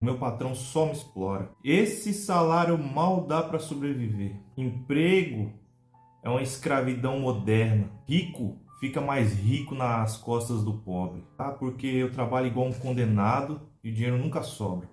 Meu patrão só me explora. Esse salário mal dá para sobreviver. Emprego é uma escravidão moderna. Rico fica mais rico nas costas do pobre, tá? Porque eu trabalho igual um condenado e o dinheiro nunca sobra.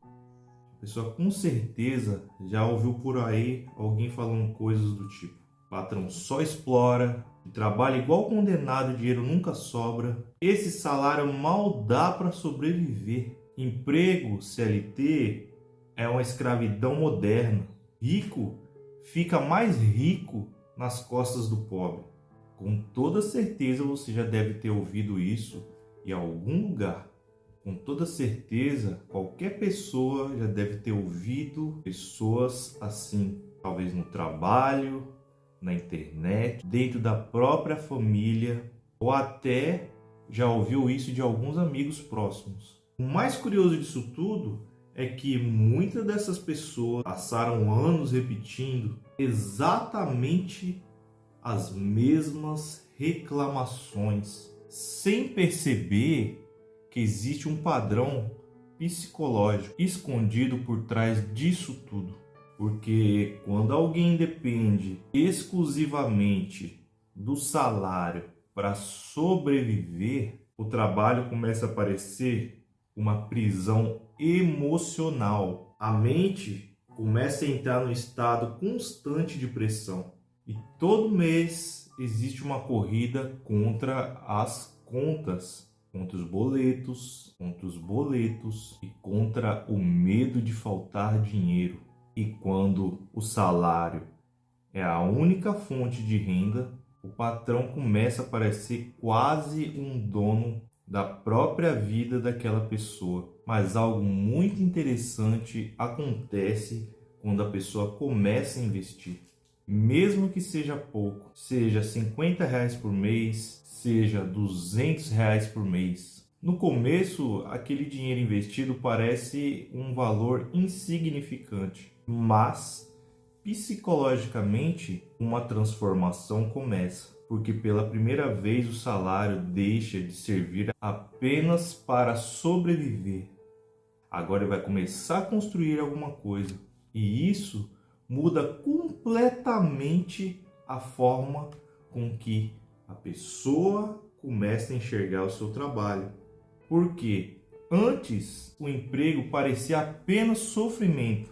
A pessoa com certeza já ouviu por aí alguém falando coisas do tipo: patrão só explora, trabalha igual condenado, o dinheiro nunca sobra, esse salário mal dá para sobreviver. Emprego CLT é uma escravidão moderna. Rico fica mais rico nas costas do pobre. Com toda certeza você já deve ter ouvido isso em algum lugar. Com toda certeza, qualquer pessoa já deve ter ouvido pessoas assim, talvez no trabalho, na internet, dentro da própria família, ou até já ouviu isso de alguns amigos próximos. O mais curioso disso tudo é que muitas dessas pessoas passaram anos repetindo exatamente as mesmas reclamações, sem perceber que existe um padrão psicológico escondido por trás disso tudo. Porque quando alguém depende exclusivamente do salário para sobreviver, o trabalho começa a parecer uma prisão emocional. A mente começa a entrar no estado constante de pressão. E todo mês existe uma corrida contra as contas, contra os boletos e contra o medo de faltar dinheiro. E quando o salário é a única fonte de renda, o patrão começa a parecer quase um dono da própria vida daquela pessoa. Mas algo muito interessante acontece quando a pessoa começa a investir. Mesmo que seja pouco, seja R$ 50 por mês, seja R$ 200 por mês. No começo, aquele dinheiro investido parece um valor insignificante, mas psicologicamente uma transformação começa, porque pela primeira vez o salário deixa de servir apenas para sobreviver. Agora ele vai começar a construir alguma coisa, e isso muda completamente a forma com que a pessoa começa a enxergar o seu trabalho. Porque antes o emprego parecia apenas sofrimento.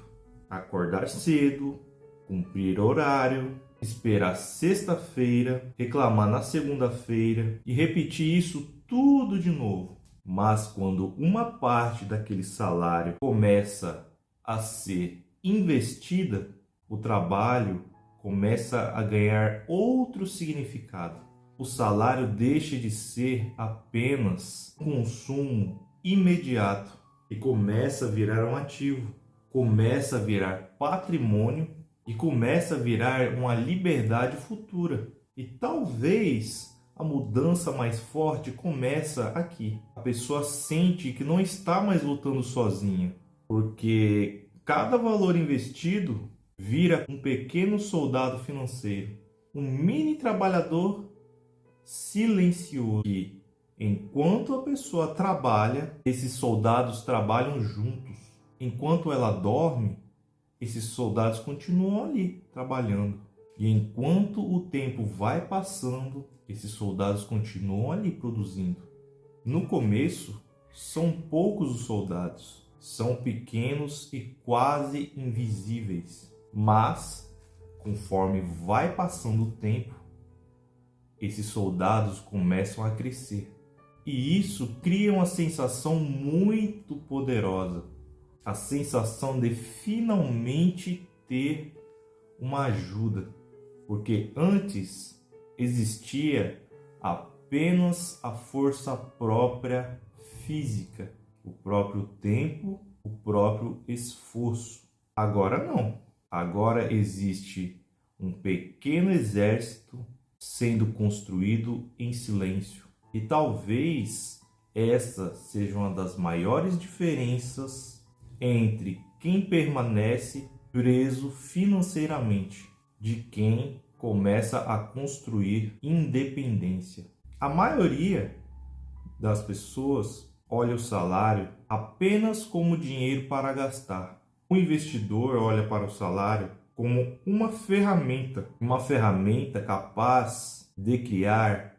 Acordar cedo, cumprir horário, esperar sexta-feira, reclamar na segunda-feira e repetir isso tudo de novo. Mas quando uma parte daquele salário começa a ser investida, o trabalho começa a ganhar outro significado. O salário deixa de ser apenas consumo imediato e começa a virar um ativo, começa a virar patrimônio e começa a virar uma liberdade futura. E talvez a mudança mais forte começa aqui. A pessoa sente que não está mais lutando sozinha, porque cada valor investido vira um pequeno soldado financeiro, um mini trabalhador silencioso que, enquanto a pessoa trabalha, esses soldados trabalham juntos. Enquanto ela dorme, esses soldados continuam ali trabalhando. E enquanto o tempo vai passando, esses soldados continuam ali produzindo. No começo, são poucos os soldados, são pequenos e quase invisíveis. Mas, conforme vai passando o tempo, esses soldados começam a crescer. E isso cria uma sensação muito poderosa. A sensação de finalmente ter uma ajuda. Porque antes existia apenas a força própria física, o próprio tempo, o próprio esforço. Agora não. Agora existe um pequeno exército sendo construído em silêncio. E talvez essa seja uma das maiores diferenças entre quem permanece preso financeiramente de quem começa a construir independência. A maioria das pessoas olha o salário apenas como dinheiro para gastar. O investidor olha para o salário como uma ferramenta capaz de criar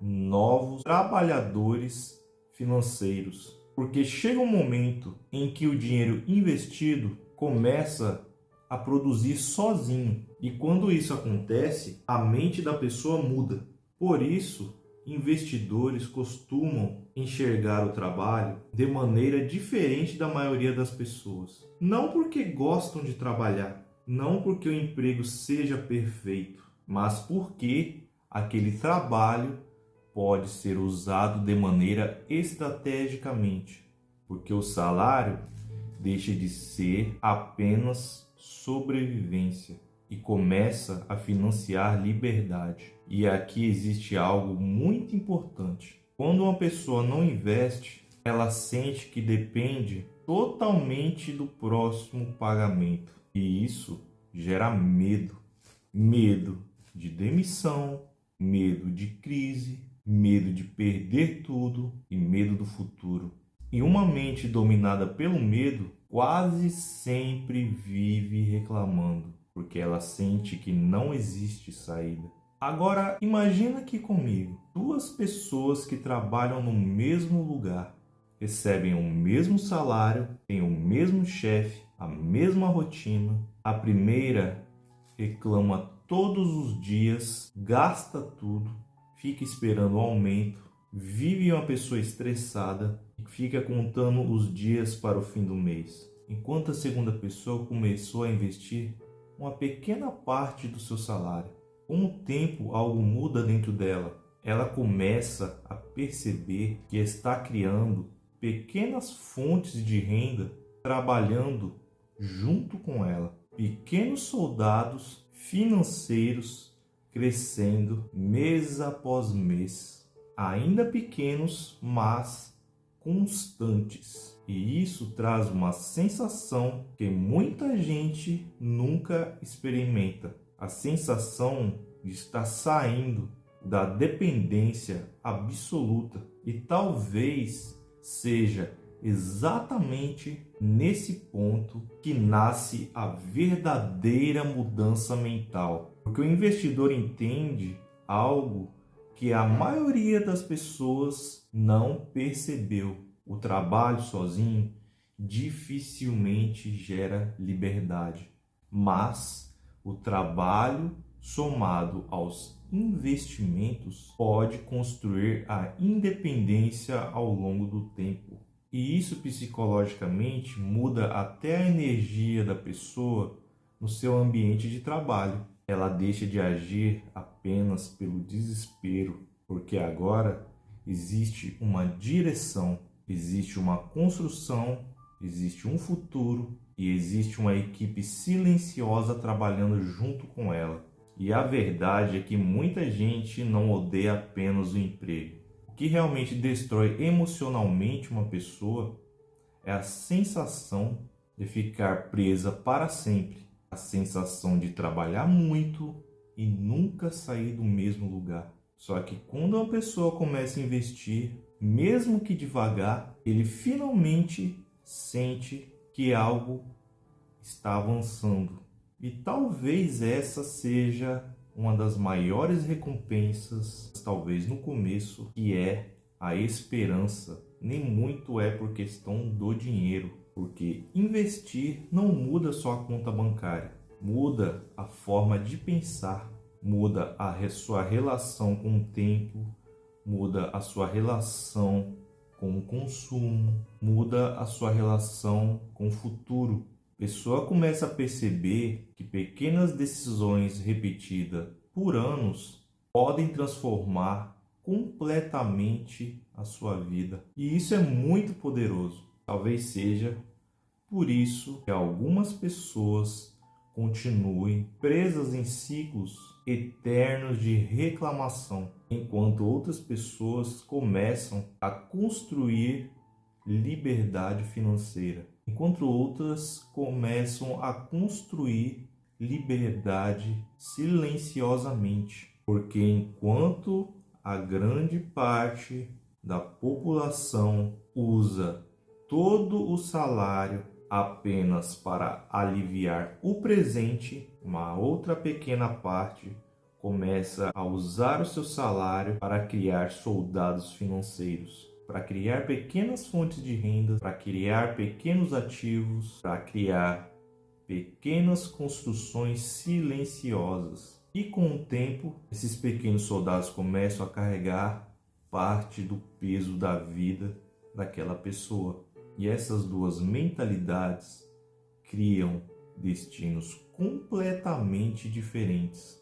novos trabalhadores financeiros. Porque chega um momento em que o dinheiro investido começa a produzir sozinho. E quando isso acontece, a mente da pessoa muda. Por isso, investidores costumam enxergar o trabalho de maneira diferente da maioria das pessoas. Não porque gostam de trabalhar, não porque o emprego seja perfeito, mas porque aquele trabalho pode ser usado de maneira estrategicamente, porque o salário deixa de ser apenas sobrevivência e começa a financiar liberdade. E aqui existe algo muito importante. Quando uma pessoa não investe, ela sente que depende totalmente do próximo pagamento. E isso gera medo. Medo de demissão, medo de crise, medo de perder tudo e medo do futuro. E uma mente dominada pelo medo quase sempre vive reclamando, porque ela sente que não existe saída. Agora, imagina aqui comigo, duas pessoas que trabalham no mesmo lugar, recebem o mesmo salário, têm o mesmo chefe, a mesma rotina. A primeira reclama todos os dias, gasta tudo, fica esperando o aumento, vive uma pessoa estressada e fica contando os dias para o fim do mês. Enquanto a segunda pessoa começou a investir uma pequena parte do seu salário. Com o tempo, algo muda dentro dela. Ela começa a perceber que está criando pequenas fontes de renda trabalhando junto com ela. Pequenos soldados financeiros crescendo mês após mês. Ainda pequenos, mas constantes. E isso traz uma sensação que muita gente nunca experimenta. A sensação de estar saindo da dependência absoluta. E talvez seja exatamente nesse ponto que nasce a verdadeira mudança mental. Porque o investidor entende algo que a maioria das pessoas não percebeu. O trabalho sozinho dificilmente gera liberdade, mas o trabalho somado aos investimentos pode construir a independência ao longo do tempo. E isso psicologicamente muda até a energia da pessoa no seu ambiente de trabalho. Ela deixa de agir apenas pelo desespero, porque agora existe uma direção, existe uma construção, existe um futuro e existe uma equipe silenciosa trabalhando junto com ela. E a verdade é que muita gente não odeia apenas o emprego. O que realmente destrói emocionalmente uma pessoa é a sensação de ficar presa para sempre. A sensação de trabalhar muito e nunca sair do mesmo lugar. Só que quando uma pessoa começa a investir, mesmo que devagar, ele finalmente sente que algo está avançando. E talvez essa seja uma das maiores recompensas, talvez no começo, que é a esperança. Nem muito é por questão do dinheiro, porque investir não muda só a conta bancária, muda a forma de pensar, muda a sua relação com o tempo, muda a sua relação com o consumo, muda a sua relação com o futuro. A pessoa começa a perceber que pequenas decisões repetidas por anos podem transformar completamente a sua vida. E isso é muito poderoso. Talvez seja por isso que algumas pessoas continuem presas em ciclos eternos de reclamação, enquanto outras pessoas começam a construir liberdade financeira, enquanto outras começam a construir liberdade silenciosamente, porque enquanto a grande parte da população usa todo o salário apenas para aliviar o presente, uma outra pequena parte começa a usar o seu salário para criar soldados financeiros, para criar pequenas fontes de renda, para criar pequenos ativos, para criar pequenas construções silenciosas. E com o tempo, esses pequenos soldados começam a carregar parte do peso da vida daquela pessoa. E essas duas mentalidades criam destinos completamente diferentes.